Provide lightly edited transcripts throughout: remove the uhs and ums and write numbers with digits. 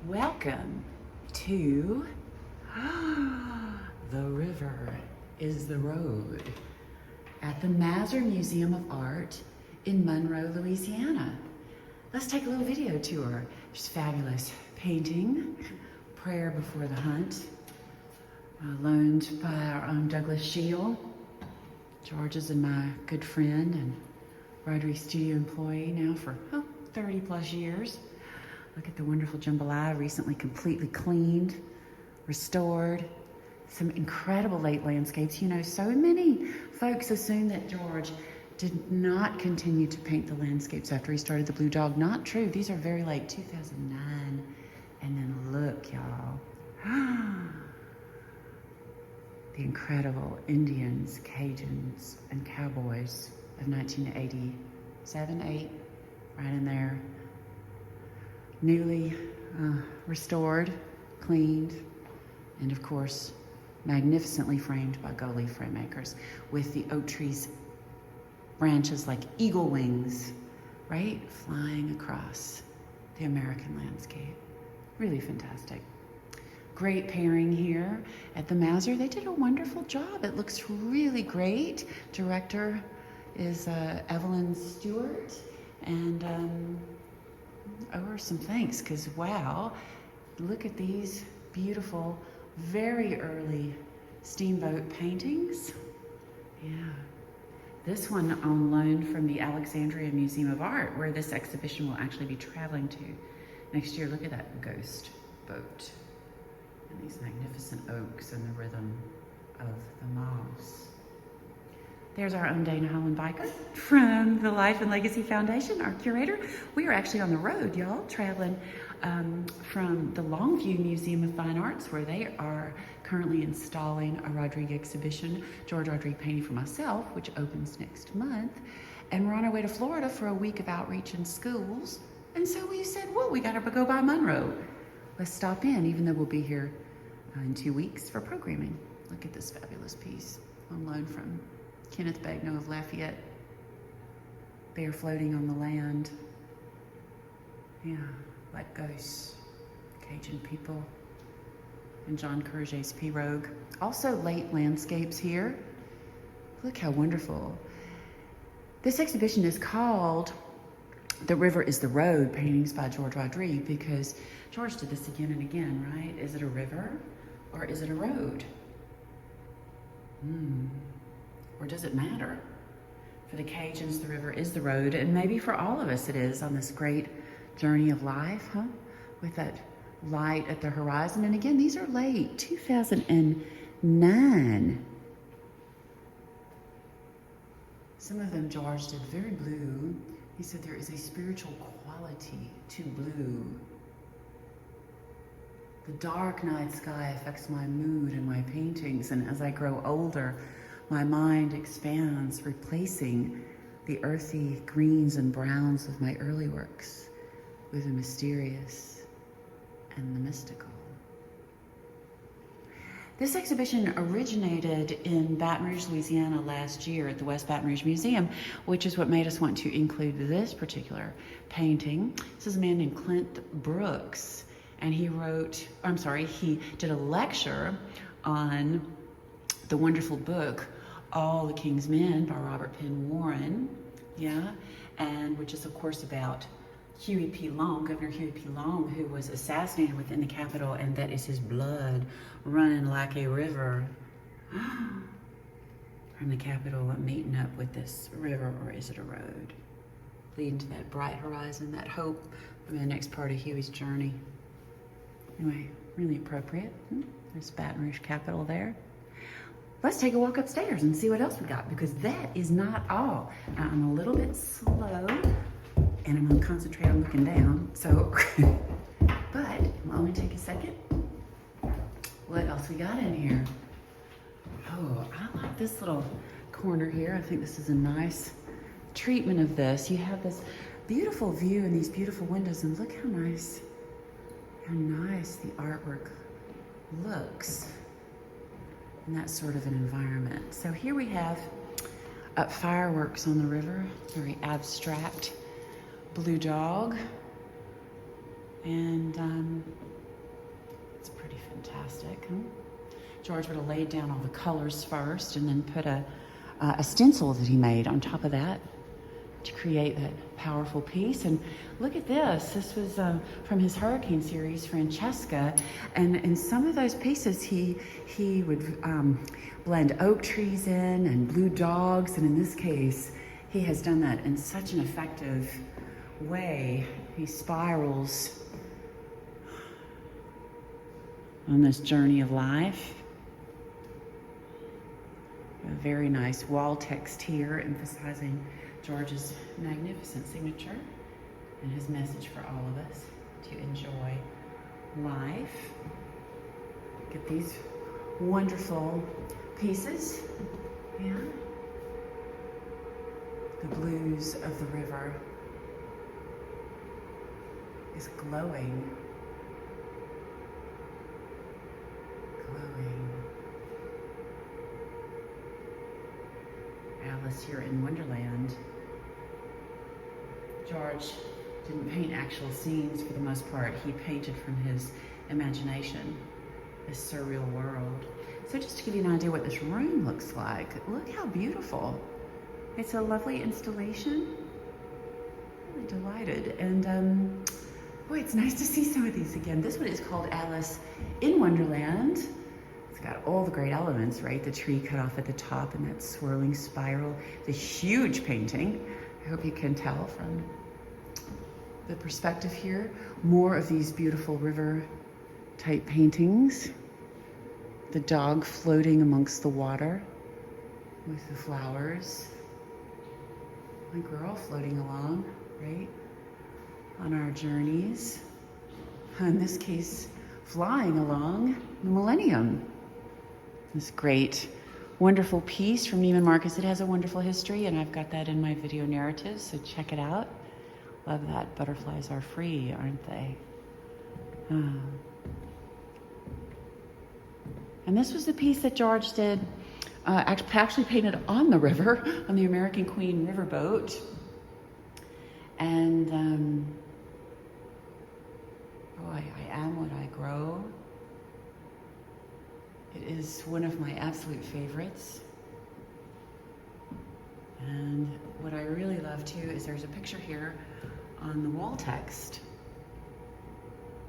Welcome to The River is the Road at the Masur Museum of Art in Monroe, Louisiana. Let's take a little video tour. There's fabulous painting, Prayer Before the Hunt, loaned by our own Douglas Shield. George is my good friend and Rodrigue studio employee now for 30 plus years. Look at the wonderful jambalaya, recently completely cleaned, restored. Some incredible late landscapes. You know, so many folks assume that George did not continue to paint the landscapes after he started the Blue Dog. Not true. These are very late, 2009. And then look, y'all. The incredible Indians, Cajuns, and Cowboys of 1987, 8, right in there. Newly restored, cleaned, and of course, magnificently framed by Goli frame makers with the oak tree's branches like eagle wings, right? Flying across the American landscape. Really fantastic. Great pairing here at the Masur. They did a wonderful job. It looks really great. Director is Evelyn Stewart, and owe her some thanks, because wow, look at these beautiful, very early steamboat paintings. Yeah. This one on loan from the Alexandria Museum of Art, where this exhibition will actually be traveling to next year. Look at that ghost boat and these magnificent oaks and the rhythm of the moss. There's our own Dana Holland Biker from the Life and Legacy Foundation, our curator. We are actually on the road, y'all, traveling from the Longview Museum of Fine Arts, where they are currently installing a Rodrigue exhibition, George Rodrigue Painting for Myself, which opens next month. And we're on our way to Florida for a week of outreach in schools. And so we said, well, we gotta go by Monroe. Let's stop in, even though we'll be here in 2 weeks for programming. Look at this fabulous piece on loan from Kenneth Bagno of Lafayette. They are floating on the land. Yeah, like ghosts, Cajun people, and John Courget's pirogue. Also late landscapes here. Look how wonderful. This exhibition is called The River is the Road, Paintings by George Rodrigue, because George did this again and again, right? Is it a river or is it a road? Or does it matter? For the Cajuns, the river is the road, and maybe for all of us it is on this great journey of life, with that light at the horizon. And again, these are late, 2009. Some of them George did very blue. He said there is a spiritual quality to blue. The dark night sky affects my mood and my paintings, and as I grow older, my mind expands, replacing the earthy greens and browns of my early works with the mysterious and the mystical. This exhibition originated in Baton Rouge, Louisiana last year at the West Baton Rouge Museum, which is what made us want to include this particular painting. This is a man named Clint Brooks, and he did a lecture on the wonderful book, All the King's Men by Robert Penn Warren, and which is of course about Huey P. Long, Governor Huey P. Long, who was assassinated within the Capitol, and that is his blood running like a river from the Capitol and meeting up with this river, or is it a road? Leading to that bright horizon, that hope for the next part of Huey's journey. Anyway, really appropriate. There's Baton Rouge Capitol there. Let's take a walk upstairs and see what else we got, because that is not all. Now, I'm a little bit slow, and I'm gonna concentrate on looking down, so, but it'll only take a second. What else we got in here? Oh, I like this little corner here. I think this is a nice treatment of this. You have this beautiful view and these beautiful windows, and look how nice the artwork looks in that sort of an environment. So here we have fireworks on the river, very abstract Blue Dog, and pretty fantastic. Huh? George would have laid down all the colors first and then put a stencil that he made on top of that to create that powerful piece. And look at this. This was from his Hurricane series, Francesca. And in some of those pieces, he would blend oak trees in and blue dogs. And in this case, he has done that in such an effective way. He spirals on this journey of life. A very nice wall text here emphasizing George's magnificent signature and his message for all of us to enjoy life. Look at these wonderful pieces. Yeah. The blues of the river is glowing. Glowing. Alice here in Wonderland. George didn't paint actual scenes for the most part. He painted from his imagination, this surreal world. So just to give you an idea what this room looks like, look how beautiful. It's a lovely installation. Really delighted. And boy, it's nice to see some of these again. This one is called Alice in Wonderland. It's got all the great elements, right? The tree cut off at the top and that swirling spiral. The huge painting. I hope you can tell from the perspective here. More of these beautiful river type paintings. The dog floating amongst the water with the flowers. My girl floating along, right? On our journeys. In this case, flying along the Millennium. This great, wonderful piece from Neiman Marcus. It has a wonderful history, and I've got that in my video narrative, so check it out. Love that. Butterflies are free, aren't they? And this was the piece that George did, actually painted on the river, on the American Queen riverboat. And boy, I am what I grow. It is one of my absolute favorites. And what I really love too is there's a picture here on the wall text.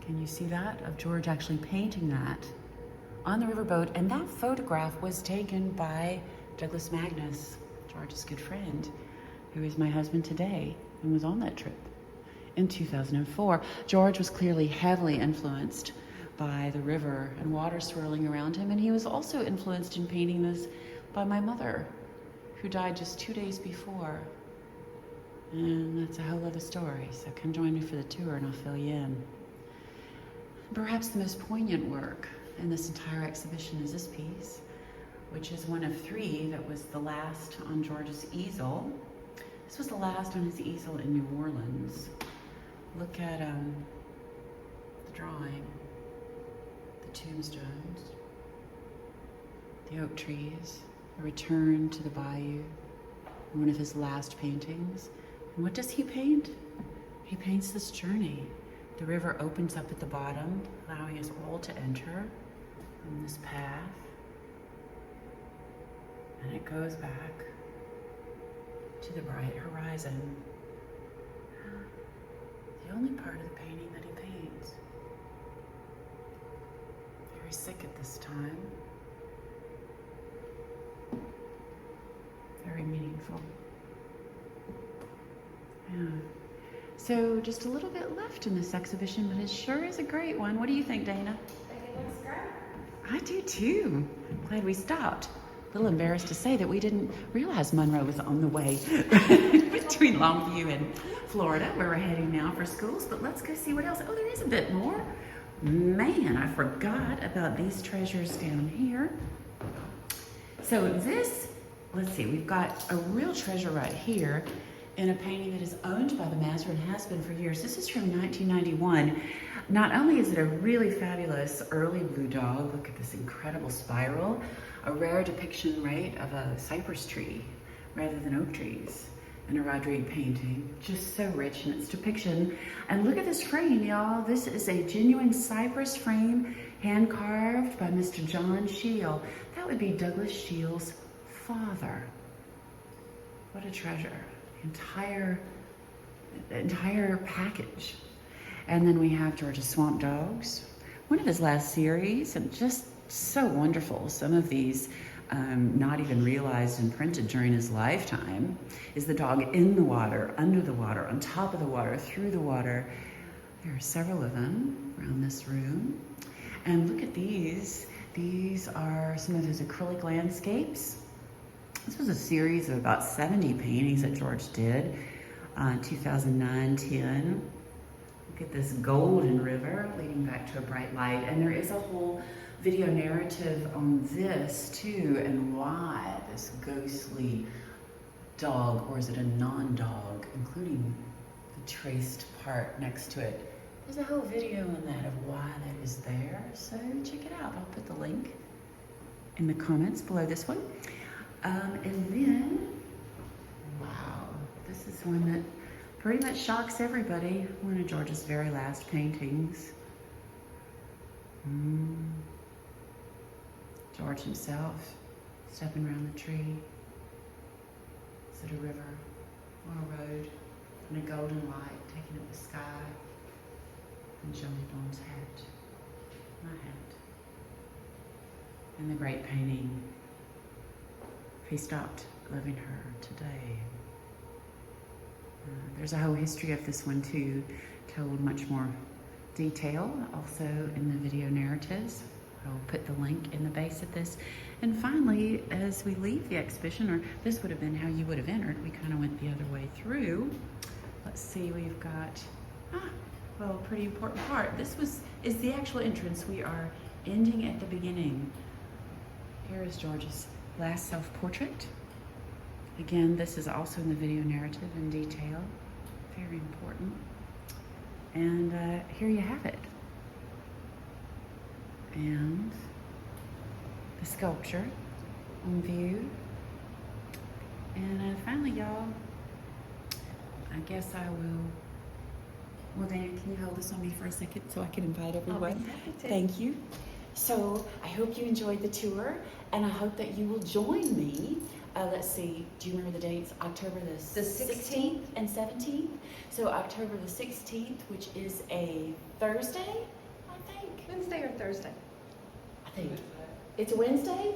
Can you see that? Of George actually painting that on the riverboat. And that photograph was taken by Douglas Magnus, George's good friend, who is my husband today and was on that trip in 2004. George was clearly heavily influenced by the river and water swirling around him. And he was also influenced in painting this by my mother, who died just 2 days before. And that's a whole other story. So come join me for the tour and I'll fill you in. Perhaps the most poignant work in this entire exhibition is this piece, which is one of 3 that was the last on George's easel. This was the last on his easel in New Orleans. Look at the drawing. The tombstones, the oak trees, a return to the bayou, one of his last paintings. And what does he paint? He paints this journey. The river opens up at the bottom, allowing us all to enter on this path. And it goes back to the bright horizon. The only part of the painting that he paints. Very sick at this time. Very meaningful. Yeah. So just a little bit left in this exhibition, but it sure is a great one. What do you think, Dana? I think it looks great. I do too. Glad we stopped. A little embarrassed to say that we didn't realize Monroe was on the way between Longview and Florida, where we're heading now for schools. But let's go see what else. Oh, there is a bit more. Man, I forgot about these treasures down here. So this, let's see, we've got a real treasure right here in a painting that is owned by the master and has been for years. This is from 1991. Not only is it a really fabulous early blue dog, look at this incredible spiral, a rare depiction, right, of a cypress tree rather than oak trees, and a Rodrigue painting, just so rich in its depiction. And look at this frame, y'all. This is a genuine cypress frame hand carved by Mr. John Shield. That would be Douglas Shield's father. What a treasure. Entire package. And then we have George's Swamp Dogs, one of his last series, and just so wonderful. Some of these not even realized and printed during his lifetime. Is the dog in the water, under the water, on top of the water, through the water. There are several of them around this room. And look at these. These are some of his acrylic landscapes. This was a series of about 70 paintings that George did, 2009-10. Look at this golden river leading back to a bright light. And there is a whole video narrative on this too, and why this ghostly dog, or is it a non-dog, including the traced part next to it. There's a whole video on that of why that is there, so check it out. I'll put the link in the comments below this one. And then, wow, this is one that pretty much shocks everybody. One of George's very last paintings. George himself stepping around the tree. Is it a river or a road? And a golden light taking up the sky. And Johnny Bond's hat. My hat. And the great painting, He Stopped Loving Her Today. There's a whole history of this one too, told much more detail, also in the video narratives. I'll put the link in the base of this. And finally, as we leave the exhibition, or this would have been how you would have entered, we kind of went the other way through. Let's see, we've got, well, a pretty important part. This is the actual entrance. We are ending at the beginning. Here is George's last self-portrait. Again, this is also in the video narrative in detail. Very important. And here you have it. And the sculpture on view. And finally, y'all, I guess I will. Well, Dana, can you hold this on me for a second so I can invite everyone? I'll be happy to. Thank you. So I hope you enjoyed the tour, and I hope that you will join me. Let's see, do you remember the dates? October the 16th and 17th. So October the 16th, which is a Thursday, I think. Wednesday or Thursday? I think. It's a Wednesday?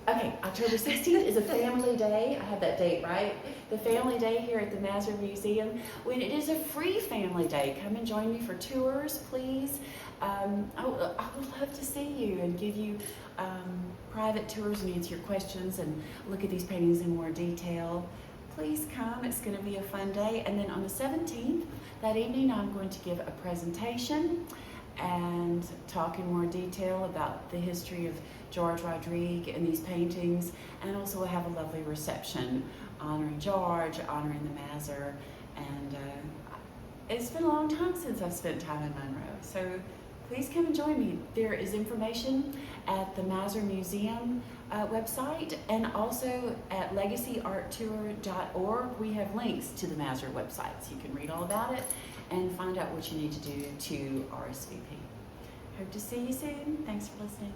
Okay, October 16th is a family day. I have that date right. The family day here at the Masur Museum. When it is a free family day, come and join me for tours, please. I would love to see you and give you private tours and answer your questions and look at these paintings in more detail. Please come, it's going to be a fun day. And then on the 17th, that evening, I'm going to give a presentation and talk in more detail about the history of George Rodrigue and these paintings, and also we'll have a lovely reception honoring George, honoring the Masur, and it's been a long time since I've spent time in Monroe, so please come and join me. There is information at the Masur Museum website, and also at legacyarttour.org. We have links to the Masur website, so you can read all about it and find out what you need to do to RSVP. Hope to see you soon. Thanks for listening.